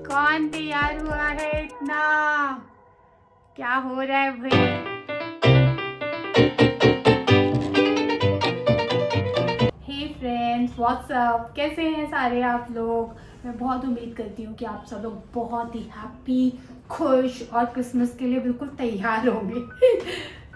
कौन तैयार हुआ है इतना? क्या हो रहा है भाई? हे फ्रेंड्स, व्हाट्सअप, कैसे हैं सारे आप लोग? मैं बहुत उम्मीद करती हूँ कि आप सब लोग बहुत ही हैप्पी, खुश और क्रिसमस के लिए बिल्कुल तैयार होंगे।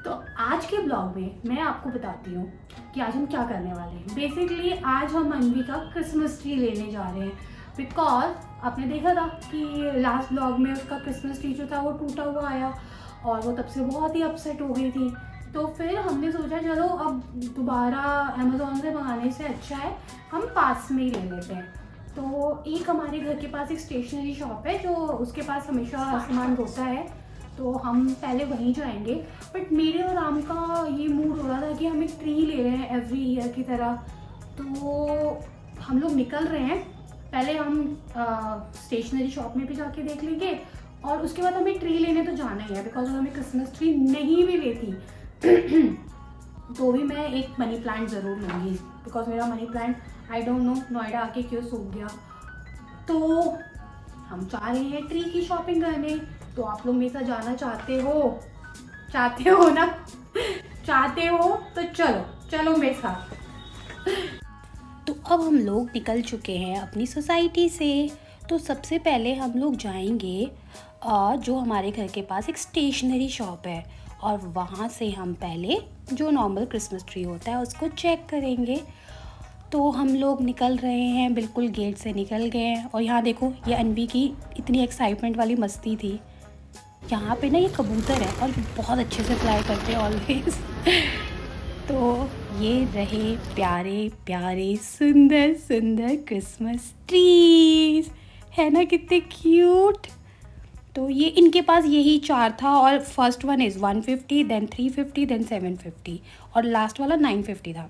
तो आज के ब्लॉग में मैं आपको बताती हूँ कि आज हम क्या करने वाले हैं। बेसिकली आज हम अनवी का क्रिसमस ट्री लेने जा रहे हैं, बिकॉज आपने देखा था कि लास्ट ब्लॉग में उसका क्रिसमस ट्री जो था वो टूटा हुआ आया और वो तब से बहुत ही अपसेट हो गई थी। तो फिर हमने सोचा चलो अब दोबारा अमेज़ोन से मंगाने से अच्छा है हम पास में ही ले लेते हैं। तो एक हमारे घर के पास एक स्टेशनरी शॉप है जो उसके पास हमेशा सामान होता है, तो हम पहले वहीं जाएंगे। बट मेरे और राम का ये मूड हो रहा था कि हम एक ट्री ले रहे हैं एवरी ईयर की तरह, तो हम लोग निकल रहे हैं। पहले हम स्टेशनरी शॉप में भी जाके देख लेंगे और उसके बाद हमें ट्री लेने तो जाना ही है, बिकॉज अगर हमें क्रिसमस ट्री नहीं भी लेती तो भी मैं एक मनी प्लांट ज़रूर लूँगी, बिकॉज मेरा money plant I don't know Noida आके क्यों सूख गया। तो हम जा रहे हैं ट्री की शॉपिंग करने। तो आप लोग मेरे साथ जाना चाहते हो ना? चाहते हो तो चलो चलो मेरे साथ। तो अब हम लोग निकल चुके हैं अपनी सोसाइटी से। तो सबसे पहले हम लोग जाएंगे जो हमारे घर के पास एक स्टेशनरी शॉप है, और वहाँ से हम पहले जो नॉर्मल क्रिसमस ट्री होता है उसको चेक करेंगे। तो हम लोग निकल रहे हैं, बिल्कुल गेट से निकल गए हैं। और यहाँ देखो, ये अनवी की इतनी एक्साइटमेंट वाली मस्ती थी। यहाँ पे ना ये कबूतर है और बहुत अच्छे से फ्लाई करते हैं ऑलवेज। तो ये रहे प्यारे प्यारे सुंदर सुंदर क्रिसमस ट्रीज, है ना कितने क्यूट। तो ये इनके पास यही 4 था, और first one is 150, then 350, then 750 और लास्ट वाला 950 था।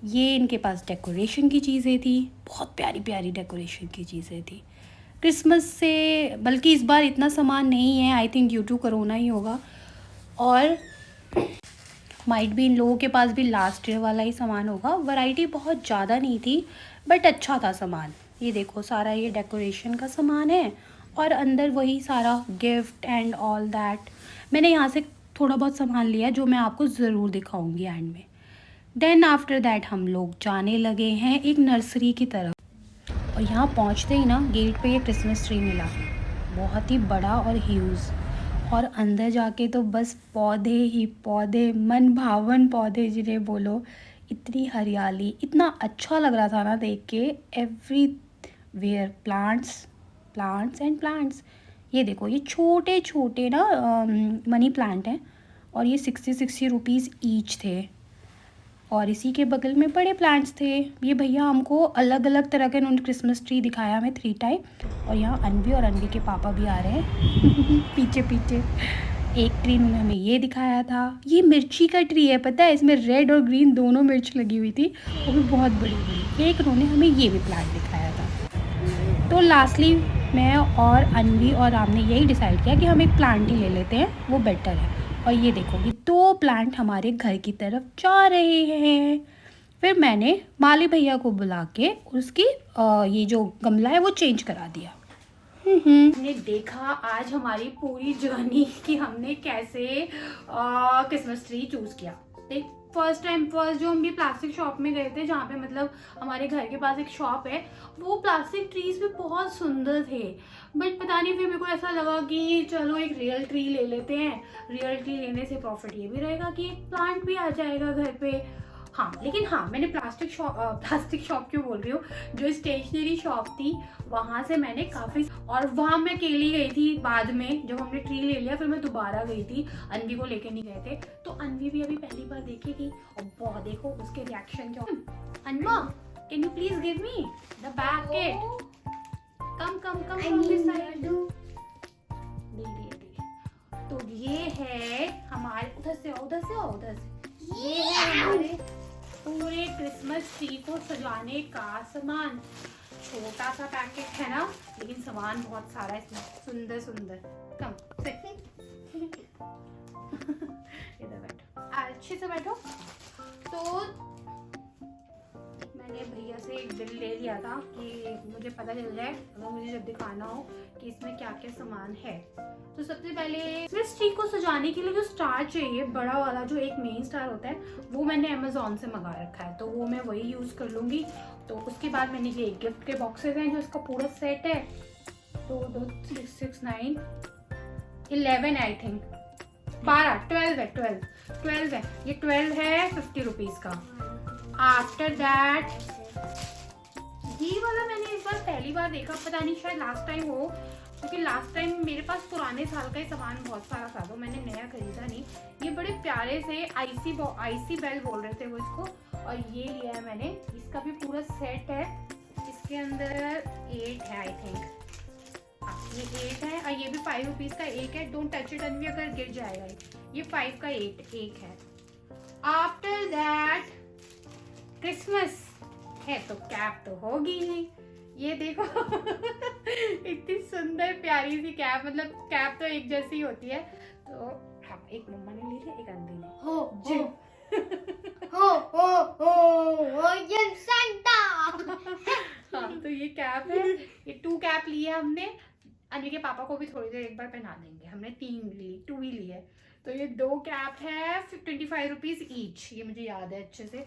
ये इनके पास डेकोरेशन की चीज़ें थी, बहुत प्यारी प्यारी डेकोरेशन की चीज़ें थी क्रिसमस से। बल्कि इस बार इतना सामान नहीं है, I think due to corona ही होगा, और माइट भी इन लोगों के पास भी लास्ट ईयर वाला ही सामान होगा। वैरायटी बहुत ज़्यादा नहीं थी बट अच्छा था सामान। ये देखो सारा ये डेकोरेशन का सामान है और अंदर वही सारा गिफ्ट एंड ऑल दैट। मैंने यहाँ से थोड़ा बहुत सामान लिया जो मैं आपको ज़रूर दिखाऊंगी एंड में। देन आफ्टर दैट हम लोग जाने लगे हैं एक नर्सरी की तरफ, और यहाँ पहुँचते ही ना गेट पे ये क्रिसमस ट्री मिला, बहुत ही बड़ा और ह्यूज। और अंदर जाके तो बस पौधे ही पौधे, मन भावन पौधे जिन्हें बोलो। इतनी हरियाली, इतना अच्छा लग रहा था ना देख के। Everywhere plants plants and plants. ये देखो ये छोटे छोटे ना मनी प्लांट हैं, और ये 60 रुपीज़ ईच थे। और इसी के बगल में बड़े प्लांट्स थे। ये भैया हमको अलग अलग तरह के उन्होंने क्रिसमस ट्री दिखाया हमें 3 टाइम। और यहाँ अनवी और अनवी के पापा भी आ रहे हैं पीछे पीछे। एक ट्री उन्होंने हमें ये दिखाया था, ये मिर्ची का ट्री है, पता है इसमें रेड और ग्रीन दोनों मिर्च लगी हुई थी, वो भी बहुत बड़ी बड़ी। एक उन्होंने हमें ये भी प्लांट दिखाया था। तो लास्टली मैं और अनवी और राम ने यही डिसाइड किया कि हम एक प्लांट ही ले लेते हैं, वो बेटर है। और ये देखो ये 2 प्लांट हमारे घर की तरफ जा रहे हैं। फिर मैंने माली भैया को बुला के उसकी ये जो गमला है वो चेंज करा दिया। हमने देखा आज हमारी पूरी जर्नी कि हमने कैसे क्रिसमस ट्री चूज किया। देख, फर्स्ट जो हम भी प्लास्टिक शॉप में गए थे, जहाँ पे मतलब हमारे घर के पास एक शॉप है, वो प्लास्टिक ट्रीज भी बहुत सुंदर थे। बट पता नहीं, फिर मेरे को ऐसा लगा कि चलो एक रियल ट्री ले लेते हैं। रियल ट्री लेने से प्रॉफिट ये भी रहेगा कि एक प्लांट भी आ जाएगा घर पे। हाँ, लेकिन हाँ, मैंने प्लास्टिक शॉप क्यों बोल रही हूँ, जो स्टेशनरी शॉप थी वहाँ से मैंने काफ़ी, और वहाँ मैं अकेली गई थी बाद में जब हमने ट्री ले लिया। फिर मैं दोबारा गई थी, अनवी को लेके नहीं गए थे। तो अनवी भी अभी पहली बार देखेगी और बहुत देखो उसके रिएक्शन क्या। अनवा, can you please give me the back kit? Come come come from this side. तो ये है हमारे, उधर से आओ उधर से। ये है हमारे पूरे क्रिसमस ट्री को सजाने का सामान। छोटा सा पैकेट है ना, लेकिन सामान बहुत सारा है इसमें, सुंदर सुंदर। कम इधर बैठो, अच्छे से बैठो। तो मैंने भैया से एक बिल ले लिया था कि मुझे पता चल जाए अगर मुझे जब दिखाना हो कि इसमें क्या क्या सामान है। तो सबसे पहले क्रिसमस ट्री को सजाने के लिए जो स्टार चाहिए, बड़ा वाला जो एक मेन स्टार होता है, वो मैंने अमेजोन से मंगा रखा है, तो वो मैं वही यूज कर लूंगी। तो उसके बाद मैंने ये गिफ्ट के बॉक्सेस हैं जो इसका पूरा सेट है, 2 2 3 6 9 11 आई थिंक 12 12 है ये 12 है 50 रुपीज का। आफ्टर दैट ये वाला मैंने इस बार पहली बार देखा, पता नहीं शायद लास्ट टाइम हो, क्योंकि लास्ट टाइम मेरे पास पुराने साल का ही सामान बहुत सारा था तो मैंने नया खरीदा नहीं। ये बड़े प्यारे से आईसी बेल बोल रहे थे वो इसको, और ये लिया है मैंने। इसका भी पूरा सेट है, इसके अंदर 8 है आई थिंक, ये 8 है और ये भी 5 रुपीज का एक है। डोंट टच इट अनवी, अगर गिर जाएगा। ये 5 का 8 एक है। आफ्टर दैट क्रिसमस है तो कैप तो होगी ही। ये देखो इतनी सुंदर प्यारी सी कैप, मतलब कैप तो एक जैसी होती है। तो हाँ, एक मम्मा ने ली है, एक अंधी ने। हाँ, तो ये कैप है, ये 2 कैप लिए हमने। अन्वी के पापा को भी थोड़ी देर एक बार पहना देंगे। हमने 2 ही ली है। तो ये 2 कैप है 25 रुपीज ईच, ये मुझे याद है अच्छे से।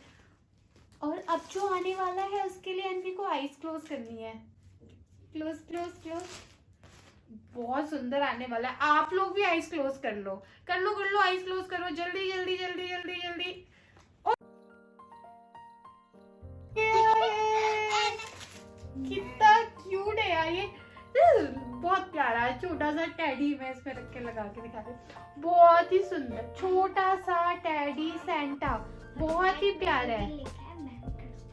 और अब जो आने वाला है उसके लिए अन्वी को आईज क्लोज करनी है। क्लोज क्लोज क्लोज, बहुत सुंदर आने वाला है। आप लोग भी आईज क्लोज कर लो आईज क्लोज करो, जल्दी जल्दी जल्दी जल्दी जल्दी। कितना क्यूट है यार ये, बहुत प्यारा है। छोटा सा टैडी मैं इसमें रख के लगा के दिखा रही, बहुत ही सुंदर छोटा सा टैडी सेंटा, बहुत ही प्यारा है।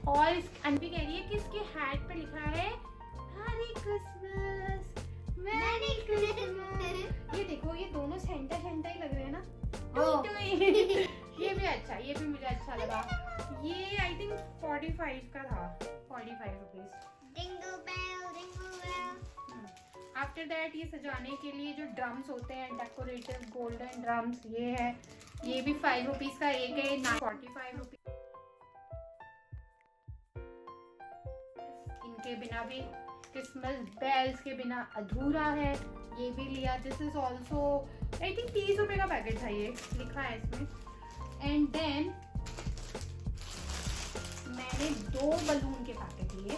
और अन्वी कह रही है कि इसके हैट पे लिखा है हैरी क्रिसमस, मैरी क्रिसमस। ये देखो, ये दोनों सेंटा सेंटा ही लग रहे हैं ना। ये भी अच्छा, ये भी मुझे अच्छा लगा। ये आई थिंक 45 का था, 45 रुपीज। आफ्टर दैट ये सजाने के लिए जो ड्रम्स होते हैं, डेकोरेटिव गोल्डन ड्रम्स, ये है। ये भी 5 रुपीज का एक है, 45 रुपीज। इनके बिना भी क्रिसमस बेल्स के बिना अधूरा है। ये भी लिया, this is also I think 30 रुपए का पैकेट था, ये लिखा है इसमें। एंड देन मैंने 2 बलून के पैकेट लिए,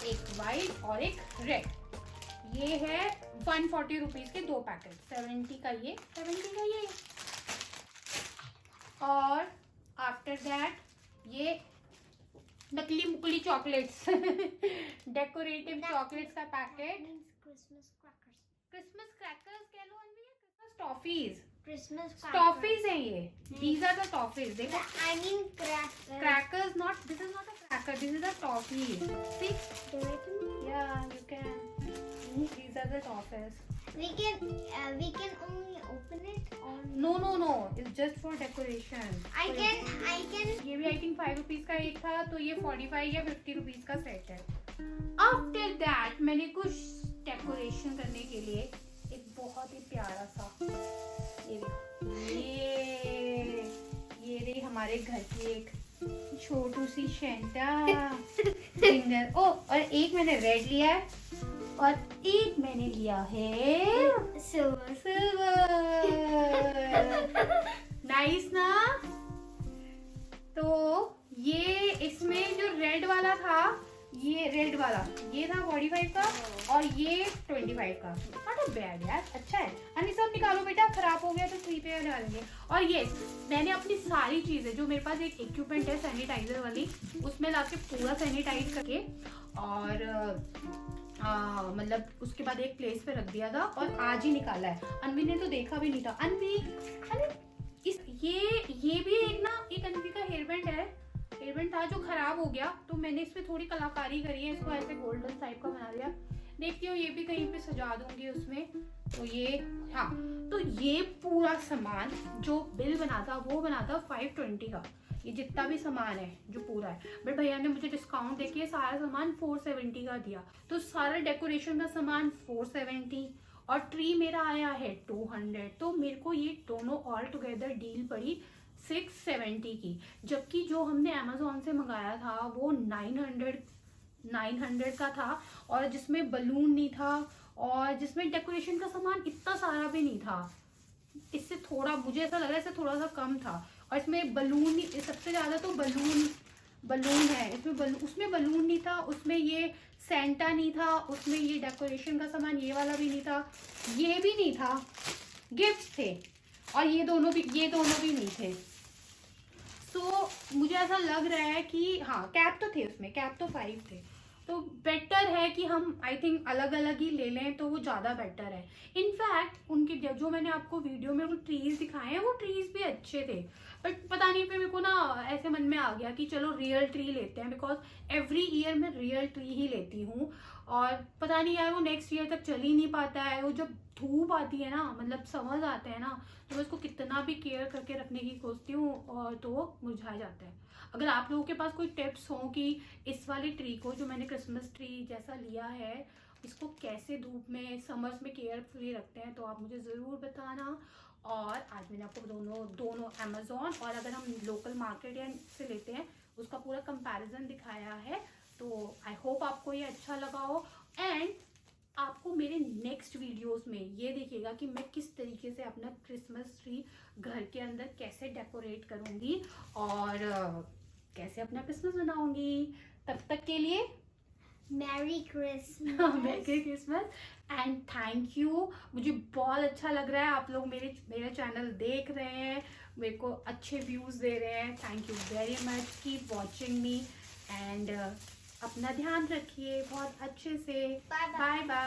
एक वाइट और एक रेड। ये है 140 रुपीज के 2 पैकेट, 70 का ये 70 का ये। और आफ्टर दैट ये नकली मुकली चॉकलेट्स डेकोरेटिव चॉकलेट्स का पैकेट। क्रिसमस क्रैकर्स कह लो, क्रिसमस टॉफीज, क्रिसमस टॉफीज है ये। These are the toffees. देखो, I mean crackers, not, this is not a cracker, this is a toffee. See, yeah, you can. These are the toffees. we can only open it or No, it's just for decoration. I can ये भी I think 5 rupees का एक था, तो ये 45 या 50 rupees का set है। आफ्टर दैट मैंने कुछ डेकोरेशन करने के लिए एक बहुत ही प्यारा सा, ये रही हमारे घर की एक छोटू सी सेंटा फिंगर। ओ, और एक मैंने रेड लिया है और एक मैंने लिया है सिल्वर। नाइस ना। तो ये इसमें जो रेड वाला था, ये था 45 का और ये 25 का। नॉट बैड यार, अच्छा है। अन्य सब निकालो बेटा, खराब हो गया तो 3 पे डालेंगे। और ये मैंने अपनी सारी चीजें, जो मेरे पास एक इक्विपमेंट है सैनिटाइजर वाली, उसमें लाके पूरा सैनिटाइज करके और मतलब उसके बाद एक प्लेस पे रख दिया था और आज ही निकाला है। अन्वी ने तो देखा भी नहीं था। अन्वी ये भी एक अन्वी का हेयरबैंड था जो खराब हो गया, तो मैंने इस पे थोड़ी कलाकारी करी है, इसको ऐसे गोल्डन टाइप का बना दिया। देखती हूँ ये भी कहीं पे सजा दूंगी उसमें। तो ये, हाँ, तो ये पूरा सामान जो बिल बना था वो बना था 520 का। ये जितना भी सामान है जो पूरा है, बट भैया ने मुझे डिस्काउंट देके सारा सामान 470 का दिया। तो सारा डेकोरेशन का सामान 470 और ट्री मेरा आया है 200। तो मेरे को ये दोनों ऑल टुगेदर डील पड़ी 670 की, जबकि जो हमने अमेजोन से मंगाया था वो 900 का था, और जिसमें बलून नहीं था और जिसमें डेकोरेशन का सामान इतना सारा भी नहीं था। इससे थोड़ा, मुझे ऐसा लग रहा है इससे थोड़ा सा कम था। और इसमें बलून ही सबसे ज्यादा, तो बलून है इसमें, उसमें बलून नहीं था, उसमें ये सेंटा नहीं था, उसमें ये डेकोरेशन का सामान ये वाला भी नहीं था, ये भी नहीं था, गिफ्ट्स थे, और ये दोनों भी नहीं थे। तो मुझे ऐसा लग रहा है कि हाँ, कैप तो थे उसमें, कैप तो 5 थे, तो बेटर है कि हम आई थिंक अलग अलग ही ले लें, तो वो ज़्यादा बेटर है। इनफैक्ट उनके जो मैंने आपको वीडियो में वो ट्रीज दिखाए हैं, वो ट्रीज भी अच्छे थे, बट पता नहीं, फिर मेरे को ना ऐसे मन में आ गया कि चलो रियल ट्री लेते हैं, बिकॉज एवरी ईयर मैं रियल ट्री ही लेती हूँ, और पता नहीं यार वो नेक्स्ट ईयर तक चल ही नहीं पाता है। वो जब धूप आती है ना, मतलब समझ आते हैं ना, तो मैं उसको कितना भी केयर करके रखने की सोचती हूँ, और तो वो मुरझा जाता है। अगर आप लोगों के पास कोई टिप्स हो कि इस वाली ट्री को, जो मैंने क्रिसमस ट्री जैसा लिया है, इसको कैसे धूप में समर्स में केयरफुली रखते हैं, तो आप मुझे ज़रूर बताना। और आज मैंने आपको दोनों अमेजोन और अगर हम लोकल मार्केट या से लेते हैं उसका पूरा कंपैरिजन दिखाया है। तो आई होप आपको ये अच्छा लगा हो, एंड आपको मेरे नेक्स्ट वीडियोस में ये देखिएगा कि मैं किस तरीके से अपना क्रिसमस ट्री घर के अंदर कैसे डेकोरेट करूँगी और कैसे अपना क्रिसमस मनाऊंगी। तब तक के लिए merry Christmas. Merry Christmas and thank you. मुझे बहुत अच्छा लग रहा है आप लोग मेरा चैनल देख रहे हैं, मेरे को अच्छे व्यूज़ दे रहे हैं। Thank you very much, keep watching me, and अपना ध्यान रखिए बहुत अच्छे से। Bye bye bye.